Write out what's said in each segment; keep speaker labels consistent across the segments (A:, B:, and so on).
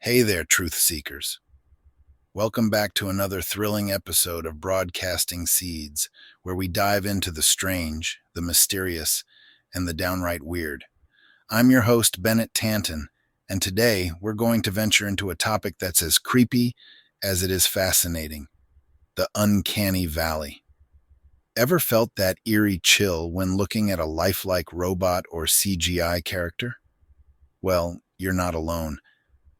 A: Hey there, truth seekers. Welcome back to another thrilling episode of Broadcasting Seeds, where we dive into the strange, the mysterious, and the downright weird. I'm your host, Bennett Tanton, and today we're going to venture into a topic that's as creepy as it is fascinating: the Uncanny Valley. Ever felt that eerie chill when looking at a lifelike robot or CGI character? Well, you're not alone.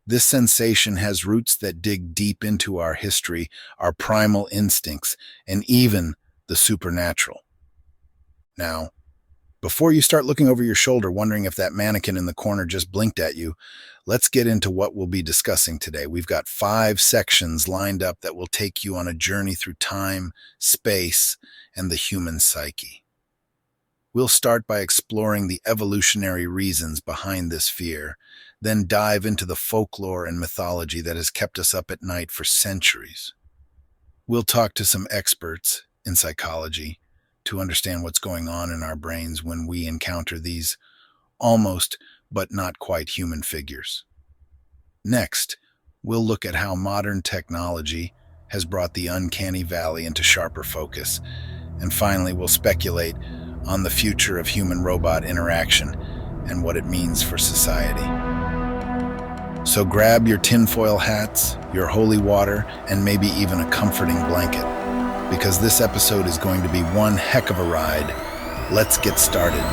A: This sensation has roots that dig deep into our history, our primal instincts, and even the supernatural. Now, before you start looking over your shoulder wondering if that mannequin in the corner just blinked at you, let's get into what we'll be discussing today. We've got 5 sections lined up that will take you on a journey through time, space, and the human psyche. We'll start by exploring the evolutionary reasons behind this fear, then dive into the folklore and mythology that has kept us up at night for centuries. We'll talk to some experts in psychology to understand what's going on in our brains when we encounter these almost but not quite human figures. Next, we'll look at how modern technology has brought the uncanny valley into sharper focus. And finally, we'll speculate on the future of human-robot interaction and what it means for society. So grab your tinfoil hats, your holy water, and maybe even a comforting blanket, because this episode is going to be one heck of a ride. Let's get started.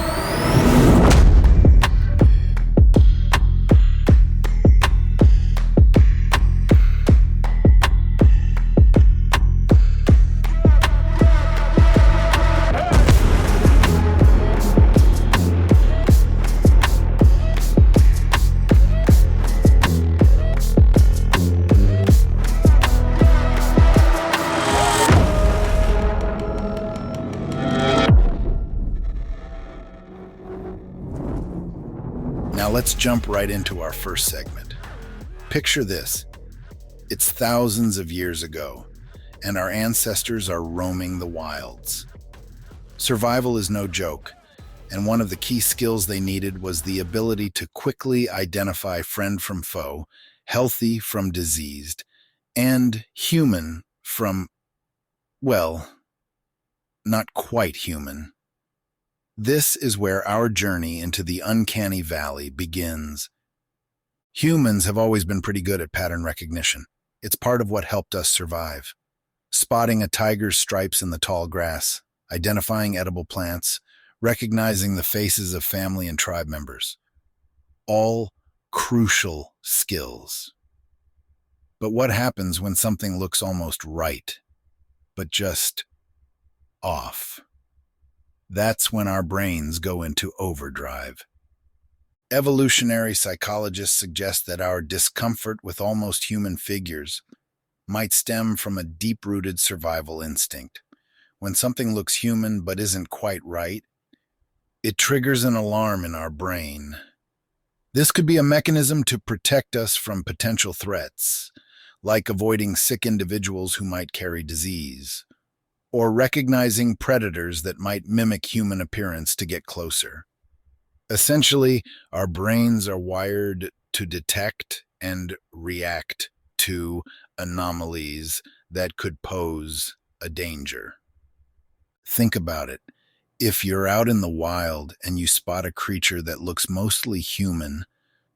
A: Now let's jump right into our first segment. Picture this. It's thousands of years ago, and our ancestors are roaming the wilds. Survival is no joke, and one of the key skills they needed was the ability to quickly identify friend from foe, healthy from diseased, and human from, well, not quite human. This is where our journey into the uncanny valley begins. Humans have always been pretty good at pattern recognition. It's part of what helped us survive. Spotting a tiger's stripes in the tall grass, identifying edible plants, recognizing the faces of family and tribe members. All crucial skills. But what happens when something looks almost right, but just off? That's when our brains go into overdrive. Evolutionary psychologists suggest that our discomfort with almost human figures might stem from a deep-rooted survival instinct. When something looks human but isn't quite right, it triggers an alarm in our brain. This could be a mechanism to protect us from potential threats, like avoiding sick individuals who might carry disease, or recognizing predators that might mimic human appearance to get closer. Essentially, our brains are wired to detect and react to anomalies that could pose a danger. Think about it. If you're out in the wild and you spot a creature that looks mostly human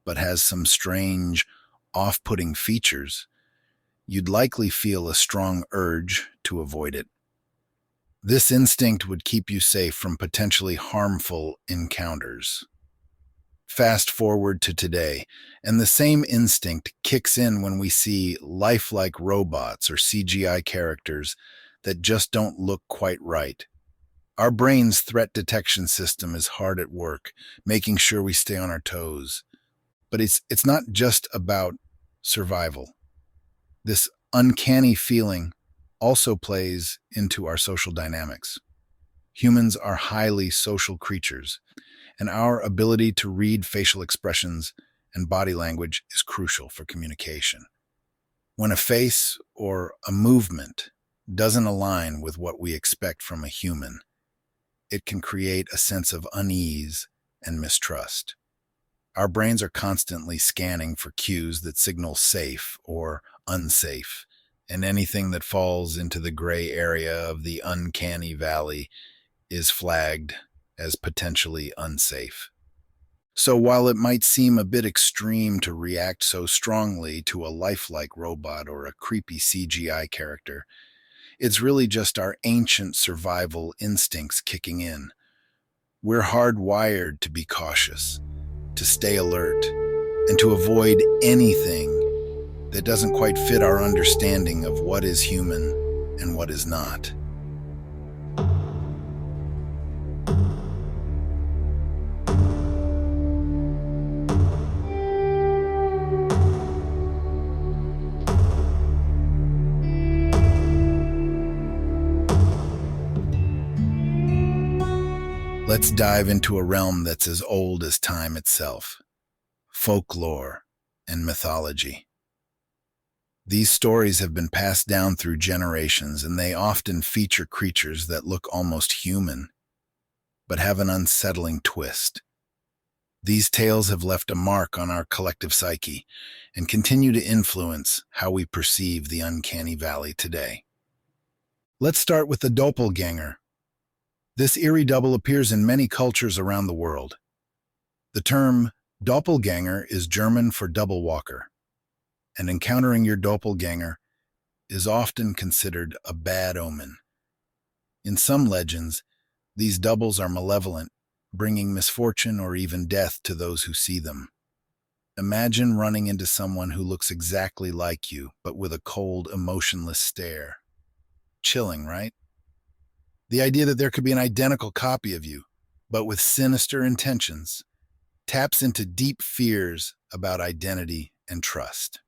A: but has some strange, off-putting features, you'd likely feel a strong urge to avoid it. This instinct would keep you safe from potentially harmful encounters. Fast forward to today, and the same instinct kicks in when we see lifelike robots or CGI characters that just don't look quite right. Our brain's threat detection system is hard at work, making sure we stay on our toes. But it's not just about survival. This uncanny feeling also plays into our social dynamics. Humans are highly social creatures, and our ability to read facial expressions and body language is crucial for communication. When a face or a movement doesn't align with what we expect from a human, it can create a sense of unease and mistrust. Our brains are constantly scanning for cues that signal safe or unsafe, and anything that falls into the gray area of the uncanny valley is flagged as potentially unsafe. So while it might seem a bit extreme to react so strongly to a lifelike robot or a creepy CGI character, it's really just our ancient survival instincts kicking in. We're hardwired to be cautious, to stay alert, and to avoid anything that doesn't quite fit our understanding of what is human and what is not. Let's dive into a realm that's as old as time itself: folklore and mythology. These stories have been passed down through generations, and they often feature creatures that look almost human, but have an unsettling twist. These tales have left a mark on our collective psyche and continue to influence how we perceive the uncanny valley today. Let's start with the doppelganger. This eerie double appears in many cultures around the world. The term doppelganger is German for double walker, and encountering your doppelganger is often considered a bad omen. In some legends, these doubles are malevolent, bringing misfortune or even death to those who see them. Imagine running into someone who looks exactly like you, but with a cold, emotionless stare. Chilling, right? The idea that there could be an identical copy of you, but with sinister intentions, taps into deep fears about identity and trust.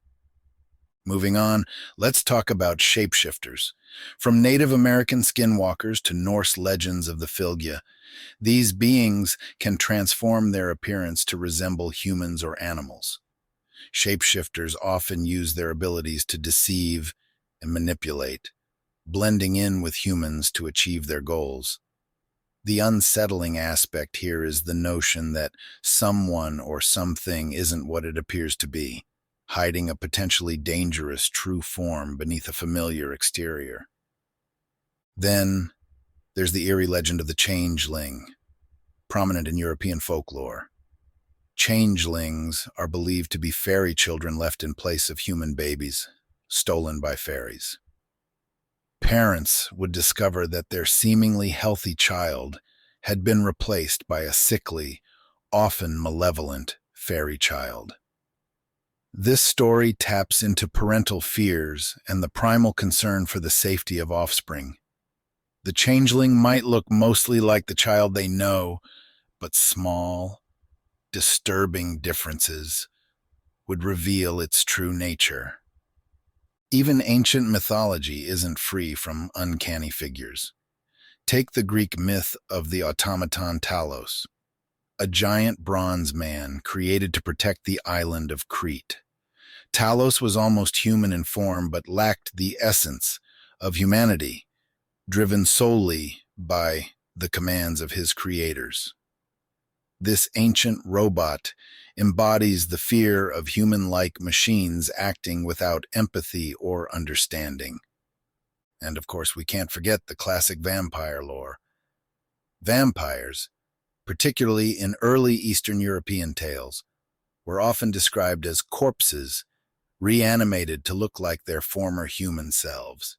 A: Moving on, let's talk about shapeshifters. From Native American skinwalkers to Norse legends of the Fylgja, these beings can transform their appearance to resemble humans or animals. Shapeshifters often use their abilities to deceive and manipulate, blending in with humans to achieve their goals. The unsettling aspect here is the notion that someone or something isn't what it appears to be, hiding a potentially dangerous true form beneath a familiar exterior. Then, there's the eerie legend of the changeling, prominent in European folklore. Changelings are believed to be fairy children left in place of human babies, stolen by fairies. Parents would discover that their seemingly healthy child had been replaced by a sickly, often malevolent fairy child. This story taps into parental fears and the primal concern for the safety of offspring. The changeling might look mostly like the child they know, but small, disturbing differences would reveal its true nature. Even ancient mythology isn't free from uncanny figures. Take the Greek myth of the automaton Talos, a giant bronze man created to protect the island of Crete. Talos was almost human in form but lacked the essence of humanity, driven solely by the commands of his creators. This ancient robot embodies the fear of human-like machines acting without empathy or understanding. And of course, we can't forget the classic vampire lore. Vampires, particularly in early Eastern European tales, were often described as corpses reanimated to look like their former human selves.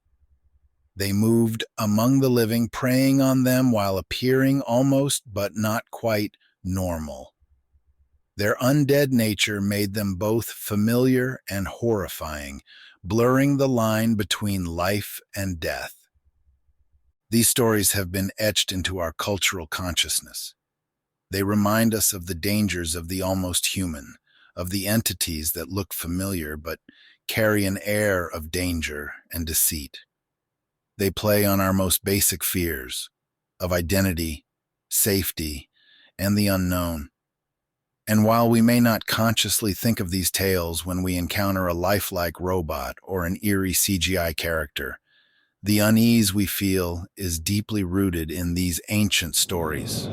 A: They moved among the living, preying on them while appearing almost but not quite normal. Their undead nature made them both familiar and horrifying, blurring the line between life and death. These stories have been etched into our cultural consciousness. They remind us of the dangers of the almost human, of the entities that look familiar but carry an air of danger and deceit. They play on our most basic fears of identity, safety, and the unknown. And while we may not consciously think of these tales when we encounter a lifelike robot or an eerie CGI character, the unease we feel is deeply rooted in these ancient stories.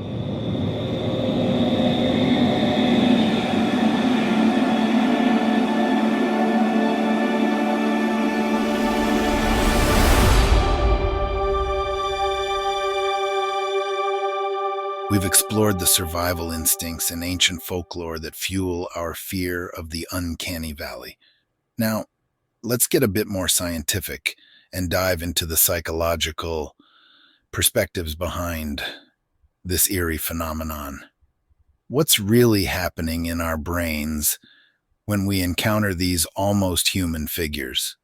A: explored the survival instincts and ancient folklore that fuel our fear of the Uncanny Valley. Now, let's get a bit more scientific and dive into the psychological perspectives behind this eerie phenomenon. What's really happening in our brains when we encounter these almost human figures?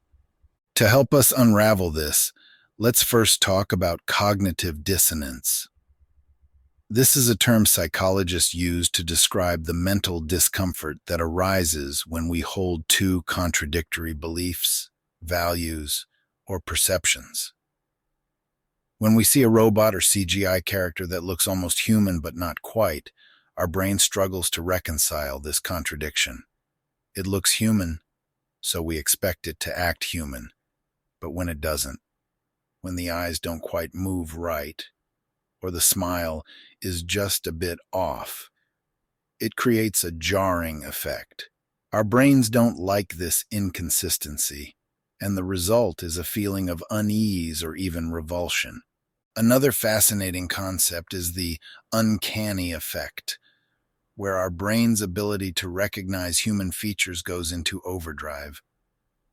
A: To help us unravel this, let's first talk about cognitive dissonance. This is a term psychologists use to describe the mental discomfort that arises when we hold two contradictory beliefs, values, or perceptions. When we see a robot or CGI character that looks almost human but not quite, our brain struggles to reconcile this contradiction. It looks human, so we expect it to act human, but when it doesn't, when the eyes don't quite move right, or the smile is just a bit off, it creates a jarring effect. Our brains don't like this inconsistency, and the result is a feeling of unease or even revulsion. Another fascinating concept is the uncanny effect, where our brain's ability to recognize human features goes into overdrive.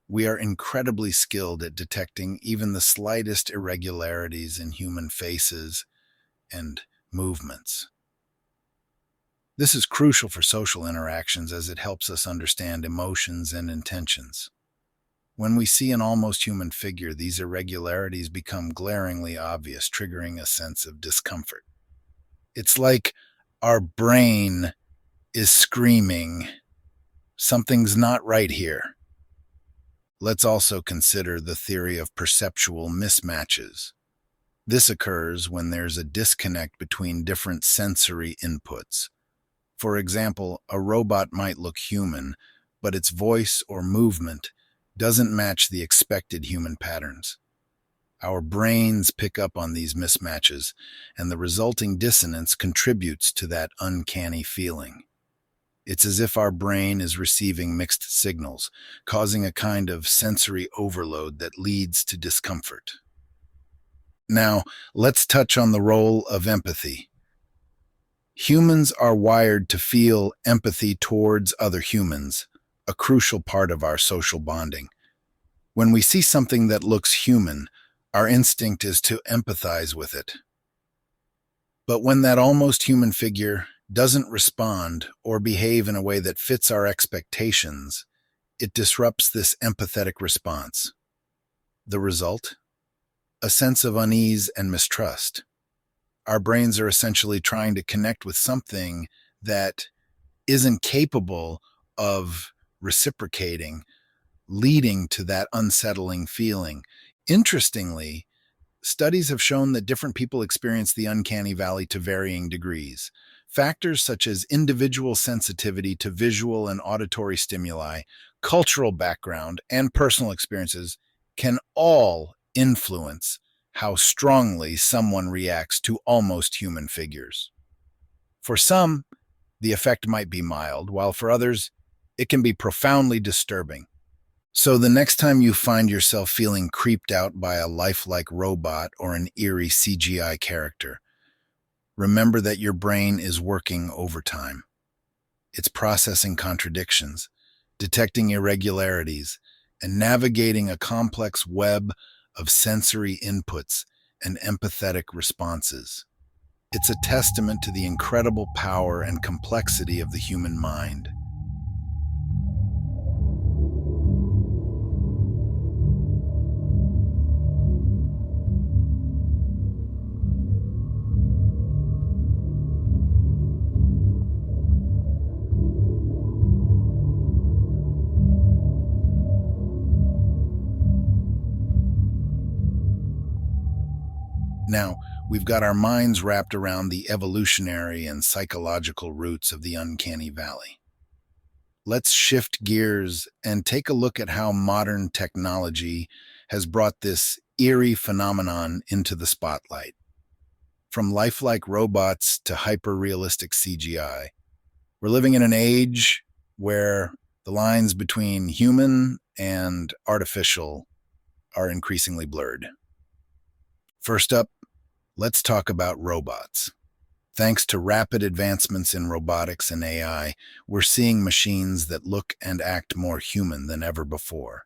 A: We are incredibly skilled at detecting even the slightest irregularities in human faces and movements. This is crucial for social interactions as it helps us understand emotions and intentions. When we see an almost human figure, these irregularities become glaringly obvious, triggering a sense of discomfort. It's like our brain is screaming, "Something's not right here." Let's also consider the theory of perceptual mismatches. This occurs when there's a disconnect between different sensory inputs. For example, a robot might look human, but its voice or movement doesn't match the expected human patterns. Our brains pick up on these mismatches, and the resulting dissonance contributes to that uncanny feeling. It's as if our brain is receiving mixed signals, causing a kind of sensory overload that leads to discomfort. Now, let's touch on the role of empathy. Humans are wired to feel empathy towards other humans, a crucial part of our social bonding. When we see something that looks human, our instinct is to empathize with it. But when that almost human figure doesn't respond or behave in a way that fits our expectations, it disrupts this empathetic response. The result? A sense of unease and mistrust. Our brains are essentially trying to connect with something that isn't capable of reciprocating, leading to that unsettling feeling. Interestingly, studies have shown that different people experience the uncanny valley to varying degrees. Factors such as individual sensitivity to visual and auditory stimuli, cultural background, and personal experiences can all influence how strongly someone reacts to almost human figures. For some, the effect might be mild, while for others, it can be profoundly disturbing. So the next time you find yourself feeling creeped out by a lifelike robot or an eerie CGI character, remember that your brain is working overtime. It's processing contradictions, detecting irregularities, and navigating a complex web of sensory inputs and empathetic responses. It's a testament to the incredible power and complexity of the human mind. Now, we've got our minds wrapped around the evolutionary and psychological roots of the uncanny valley. Let's shift gears and take a look at how modern technology has brought this eerie phenomenon into the spotlight. From lifelike robots to hyper-realistic CGI, we're living in an age where the lines between human and artificial are increasingly blurred. First up, let's talk about robots. Thanks to rapid advancements in robotics and AI, we're seeing machines that look and act more human than ever before.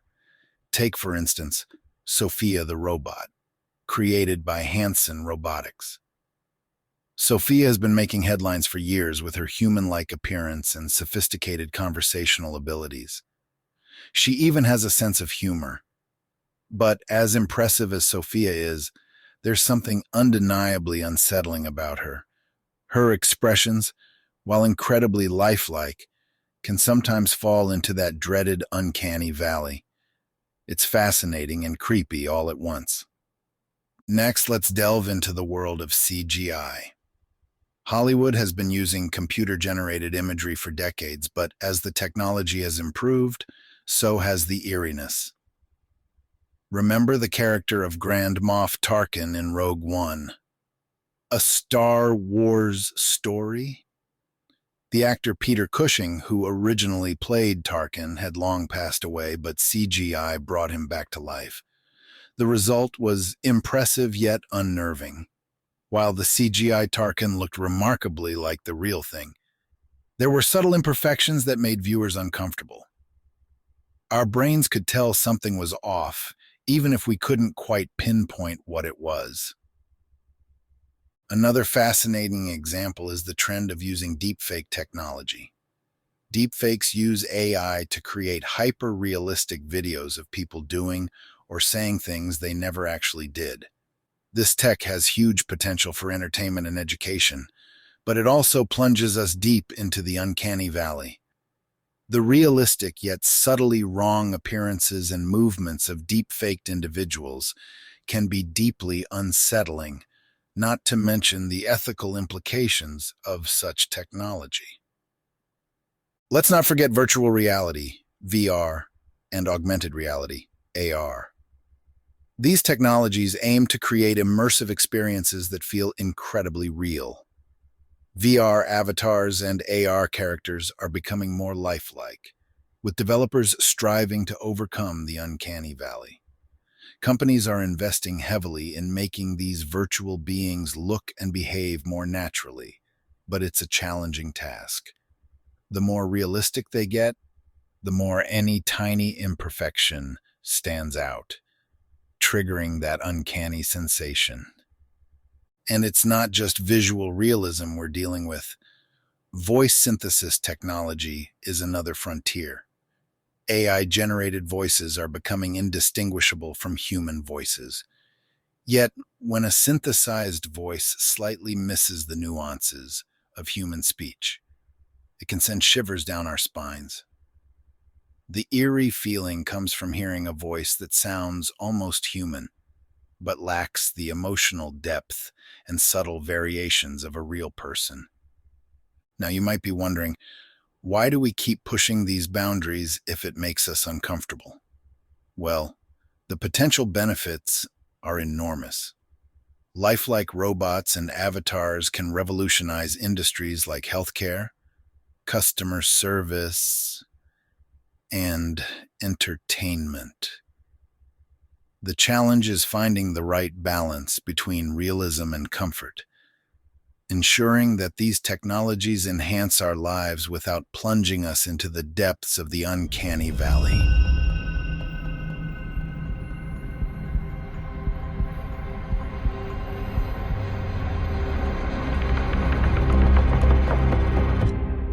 A: Take, for instance, Sophia the robot, created by Hanson Robotics. Sophia has been making headlines for years with her human-like appearance and sophisticated conversational abilities. She even has a sense of humor. But as impressive as Sophia is, there's something undeniably unsettling about her. Her expressions, while incredibly lifelike, can sometimes fall into that dreaded uncanny valley. It's fascinating and creepy all at once. Next, let's delve into the world of CGI. Hollywood has been using computer-generated imagery for decades, but as the technology has improved, so has the eeriness. Remember the character of Grand Moff Tarkin in Rogue One? A Star Wars story? The actor Peter Cushing, who originally played Tarkin, had long passed away, but CGI brought him back to life. The result was impressive yet unnerving. While the CGI Tarkin looked remarkably like the real thing, there were subtle imperfections that made viewers uncomfortable. Our brains could tell something was off, even if we couldn't quite pinpoint what it was. Another fascinating example is the trend of using deepfake technology. Deepfakes use AI to create hyper-realistic videos of people doing or saying things they never actually did. This tech has huge potential for entertainment and education, but it also plunges us deep into the uncanny valley. The realistic yet subtly wrong appearances and movements of deep-faked individuals can be deeply unsettling, not to mention the ethical implications of such technology. Let's not forget virtual reality, VR, and augmented reality, AR. These technologies aim to create immersive experiences that feel incredibly real. VR avatars and AR characters are becoming more lifelike, with developers striving to overcome the uncanny valley. Companies are investing heavily in making these virtual beings look and behave more naturally, but it's a challenging task. The more realistic they get, the more any tiny imperfection stands out, triggering that uncanny sensation. And it's not just visual realism we're dealing with. Voice synthesis technology is another frontier. AI-generated voices are becoming indistinguishable from human voices. Yet, when a synthesized voice slightly misses the nuances of human speech, it can send shivers down our spines. The eerie feeling comes from hearing a voice that sounds almost human, but lacks the emotional depth and subtle variations of a real person. Now, you might be wondering, why do we keep pushing these boundaries if it makes us uncomfortable? Well, the potential benefits are enormous. Lifelike robots and avatars can revolutionize industries like healthcare, customer service, and entertainment. The challenge is finding the right balance between realism and comfort, ensuring that these technologies enhance our lives without plunging us into the depths of the uncanny valley.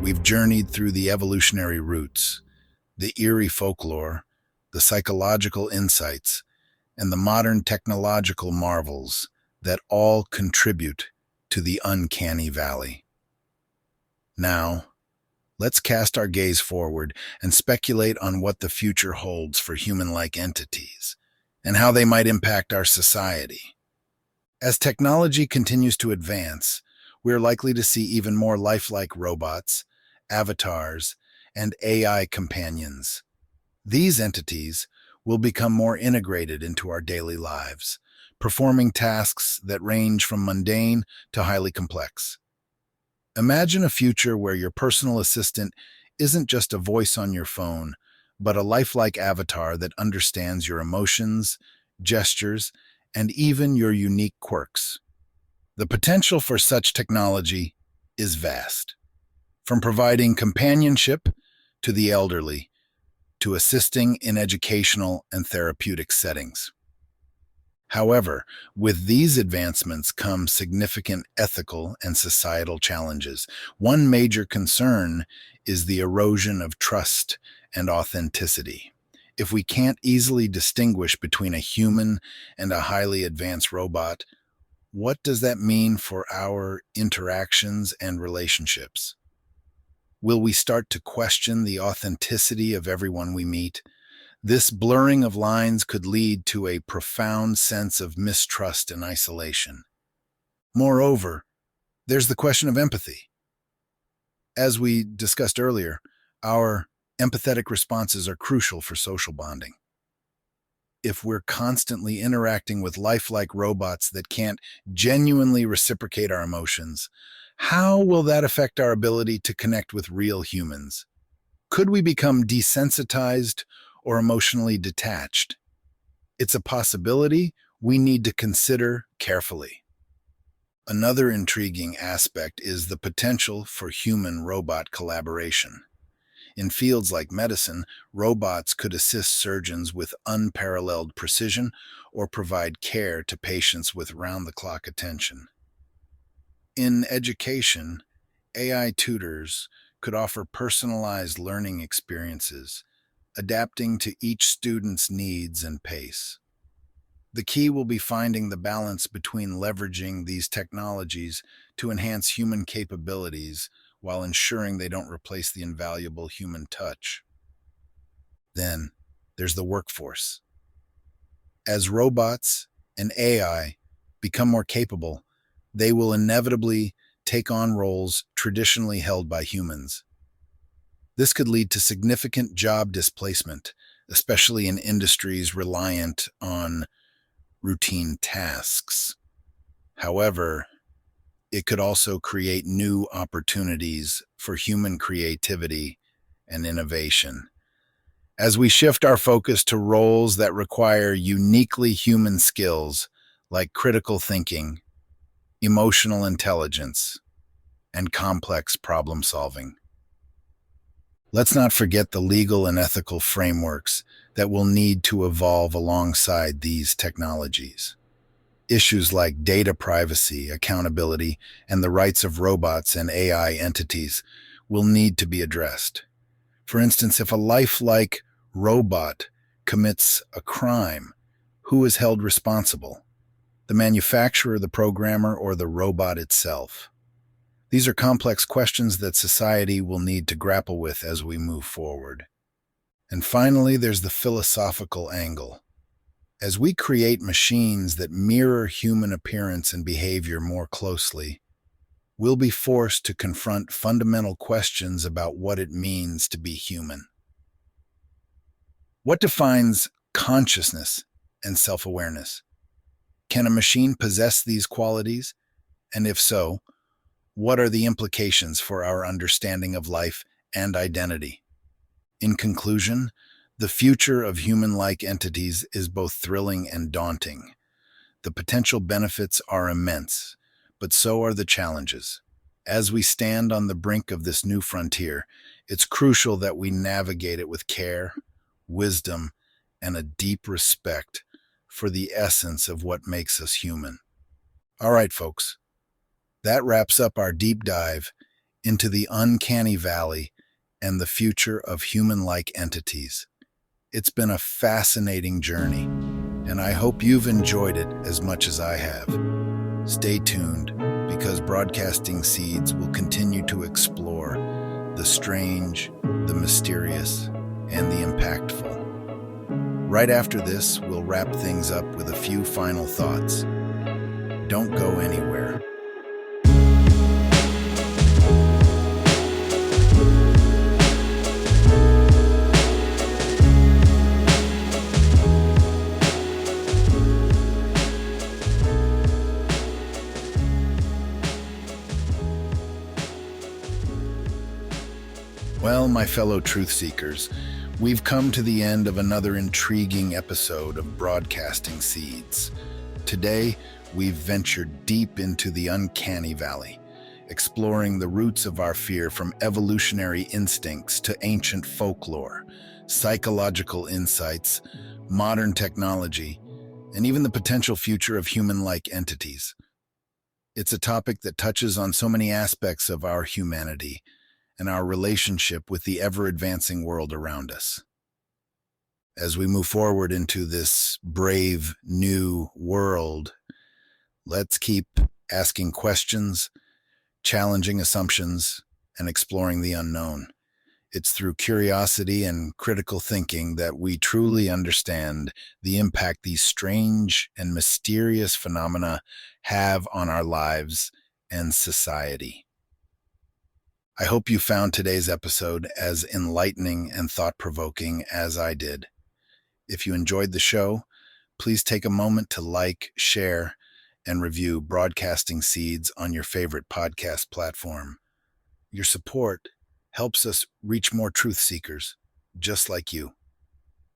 A: We've journeyed through the evolutionary roots, the eerie folklore, the psychological insights, and the modern technological marvels that all contribute to the uncanny valley. Now, let's cast our gaze forward and speculate on what the future holds for human-like entities and how they might impact our society. As technology continues to advance, we're likely to see even more lifelike robots, avatars, and AI companions. These entities will become more integrated into our daily lives, performing tasks that range from mundane to highly complex. Imagine a future where your personal assistant isn't just a voice on your phone, but a lifelike avatar that understands your emotions, gestures, and even your unique quirks. The potential for such technology is vast, from providing companionship to the elderly to assisting in educational and therapeutic settings. However, with these advancements come significant ethical and societal challenges. One major concern is the erosion of trust and authenticity. If we can't easily distinguish between a human and a highly advanced robot, what does that mean for our interactions and relationships? Will we start to question the authenticity of everyone we meet? This blurring of lines could lead to a profound sense of mistrust and isolation. Moreover, there's the question of empathy. As we discussed earlier, our empathetic responses are crucial for social bonding. If we're constantly interacting with lifelike robots that can't genuinely reciprocate our emotions, how will that affect our ability to connect with real humans? Could we become desensitized or emotionally detached? It's a possibility we need to consider carefully. Another intriguing aspect is the potential for human-robot collaboration. In fields like medicine, robots could assist surgeons with unparalleled precision or provide care to patients with round-the-clock attention. In education, AI tutors could offer personalized learning experiences, adapting to each student's needs and pace. The key will be finding the balance between leveraging these technologies to enhance human capabilities while ensuring they don't replace the invaluable human touch. Then, there's the workforce. As robots and AI become more capable, they will inevitably take on roles traditionally held by humans. This could lead to significant job displacement, especially in industries reliant on routine tasks. However, it could also create new opportunities for human creativity and innovation. As we shift our focus to roles that require uniquely human skills like critical thinking, emotional intelligence, and complex problem solving. Let's not forget the legal and ethical frameworks that will need to evolve alongside these technologies. Issues like data privacy, accountability, and the rights of robots and AI entities will need to be addressed. For instance, if a lifelike robot commits a crime, who is held responsible? The manufacturer, the programmer, or the robot itself? These are complex questions that society will need to grapple with as we move forward. And finally, there's the philosophical angle. As we create machines that mirror human appearance and behavior more closely, we'll be forced to confront fundamental questions about what it means to be human. What defines consciousness and self-awareness? Can a machine possess these qualities? And if so, what are the implications for our understanding of life and identity? In conclusion, the future of human-like entities is both thrilling and daunting. The potential benefits are immense, but so are the challenges. As we stand on the brink of this new frontier, it's crucial that we navigate it with care, wisdom, and a deep respect for the essence of what makes us human. All right, folks, that wraps up our deep dive into the Uncanny Valley and the future of human-like entities. It's been a fascinating journey, and I hope you've enjoyed it as much as I have. Stay tuned, because Broadcasting Seeds will continue to explore the strange, the mysterious, and the impactful. Right after this, we'll wrap things up with a few final thoughts. Don't go anywhere. Well, my fellow truth seekers, we've come to the end of another intriguing episode of Broadcasting Seeds. Today, we've ventured deep into the Uncanny Valley, exploring the roots of our fear from evolutionary instincts to ancient folklore, psychological insights, modern technology, and even the potential future of human-like entities. It's a topic that touches on so many aspects of our humanity and our relationship with the ever-advancing world around us. As we move forward into this brave new world, let's keep asking questions, challenging assumptions, and exploring the unknown. It's through curiosity and critical thinking that we truly understand the impact these strange and mysterious phenomena have on our lives and society. I hope you found today's episode as enlightening and thought-provoking as I did. If you enjoyed the show, please take a moment to like, share, and review Broadcasting Seeds on your favorite podcast platform. Your support helps us reach more truth seekers, just like you,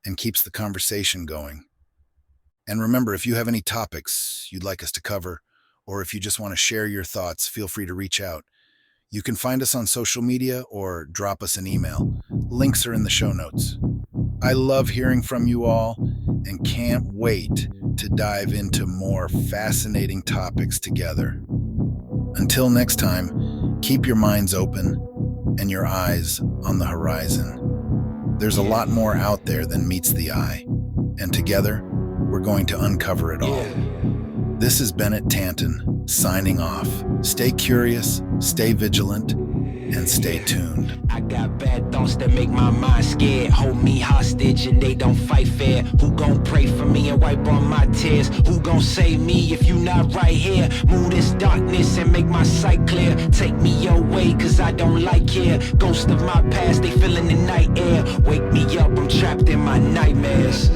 A: and keeps the conversation going. And remember, if you have any topics you'd like us to cover, or if you just want to share your thoughts, feel free to reach out. You can find us on social media or drop us an email. Links are in the show notes. I love hearing from you all and can't wait to dive into more fascinating topics together. Until next time, keep your minds open and your eyes on the horizon. There's a lot more out there than meets the eye, and together, we're going to uncover it all. This is Bennett Tanton, signing off. Stay curious, stay vigilant, and stay tuned.
B: I got bad thoughts that make my mind scared, hold me hostage and they don't fight fair. Who gon' pray for me and wipe all my tears? Who gon' save me if you not right here? Move this darkness and make my sight clear. Take me away cause I don't like here. Ghosts of my past, they feeling the night air. Wake me up, I'm trapped in my nightmares.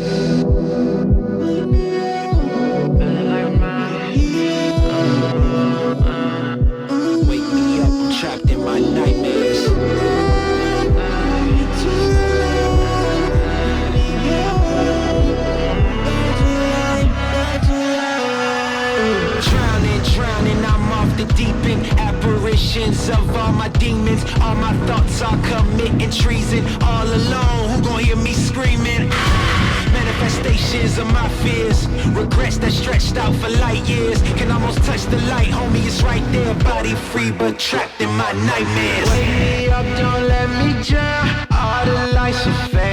B: Wake me up, I'm trapped in my nightmares. Drowning, I'm off the deep end. Apparitions of all my demons. All my thoughts are committing treason. All alone, who gon' hear me screaming? Manifestations of my fears. Regrets that stretched out for light years. Can almost touch the light, homie, it's right there. Body free but trapped in my nightmares. Wake me up, don't let me drown. All the lights are fading.